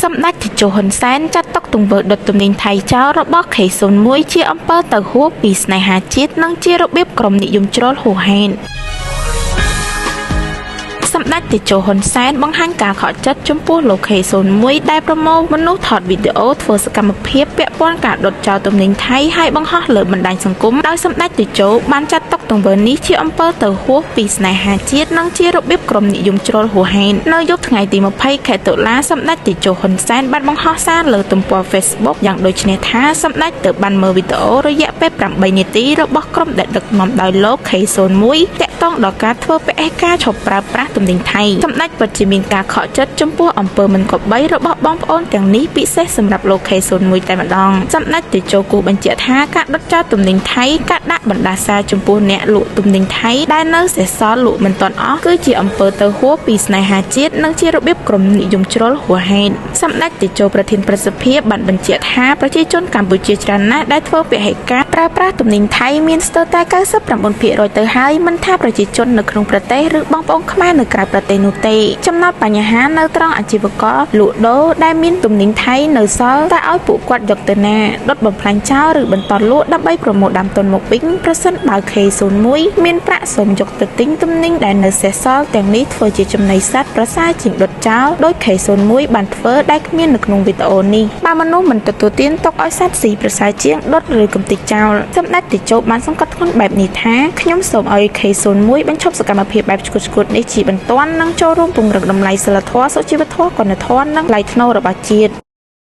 សម្ដេចតេជោហ៊ុនសែនចាត់ទុកទង្វើដុតទំនិញថៃចោលរបស់ K01 ជាអំពើទៅហួសពីស្នេហាជាតិនិងជារបៀបក្រុមនិយមជ្រុលហួសហេតុសម្ដេចតេជោហ៊ុនសែនបង្ហាញការខកចិត្តចំពោះលោក K01 ដែលប្រមូលមនុស្សថតវីដេអូធ្វើសកម្មភាពពាក់ព័ន្ធការដុតចោលទំនិញថៃហើយបង្ហោះលើបណ្ដាញសង្គមដោយសម្ដេចតេជោបានចាត់ទុកទង្វើនេះជាអំពើទៅហួសពីស្នេហាជាតិនិងជារបៀបក្រុមនិយមជ្រុលហួសហេតុនៅយប់ថ្ងៃទី20 ខែតុលាសម្ដេចតេជោហ៊ុនសែនបានបង្ហោះសារលើទំព័រ Facebook យ៉ាងដូចនេះថាសម្ដេចទៅបានមើលវីដេអូរយៈពេល8នាទីរបស់ក្រុមដែលដឹកនាំដោយលោក K01 តាក់ទងដល់ការធ្វើពហិការឈប់ប្រើប្រាស់ទំនិញថៃសម្ដេចពិតជាមានការខកចិត្តចំពោះអំពើមិនគប្បីរបស់បងប្អូនទាំងនេះពិសេសសម្រាប់លោក K01 តែម្ដងសម្ដេចតេជោគូបញ្ជាក់ថាការដុតចោលទំនិញថៃការដាក់បណ្ដាសាចំពោះអ្នកលក់ទំនិញថៃដែលនៅសេសសល់លក់មិនទាន់អស់គឺជាអំពើទៅហួសពីស្នេហាជាតិនិងជារបៀបក្រុមនិយមជ្រុលហួសហេតុសម្ដេចតេជោប្រធានប្រសិទ្ធភាពបានបញ្ជាក់ថាប្រជាជនកម្ពុជាច្រើនណាស់ដែលធ្វើពហិការប្រើប្រាស់ទំនិញថៃមានស្ទើរតែ 99% ទៅហើយមិនថាប្រជាជននៅក្នុងប្រទេសឬបងប្អូនខ្មែរនៅក្រៅប្រទេសនោះទេចំណុចបញ្ហានៅត្រង់អាជីវករលក់ដូរដែលមានទំនិញថៃនៅសល់តែឲ្យពួកគាត់យកទៅណាដុតបំផ្លាញចោលឬបន្តលក់ដើម្បីប្រមូលដើមទុនមកវិញប្រសិនបើ K01 មានប្រាក់សូមយកទៅទិញទំនិញដែលនៅសេសសល់ទាំងនេះធ្វើជាចំណីសត្វប្រសើរជាងដុតចោលដោយ K01 បានធ្វើដែលគ្មាននៅក្នុងវីដេអូនេះបើមនុស្សមិនទទួលទានទុកឲ្យសត្វស៊ីប្រសើរជាងដុតឬកំទេចចោលសម្ដេចតេជោបានសង្កត់ធ្ងន់បែបនេះថាខ្ញុំសូមឲ្យ K01 បញ្ឈប់សកម្មភាពបែបឈួតៗនេះជាបន្ទាន់និងចូលរួមពង្រឹងតម្លៃសីលធម៌សុជីវធម៌គុណធម៌និងថ្លៃថ្នូររបស់ជាតិ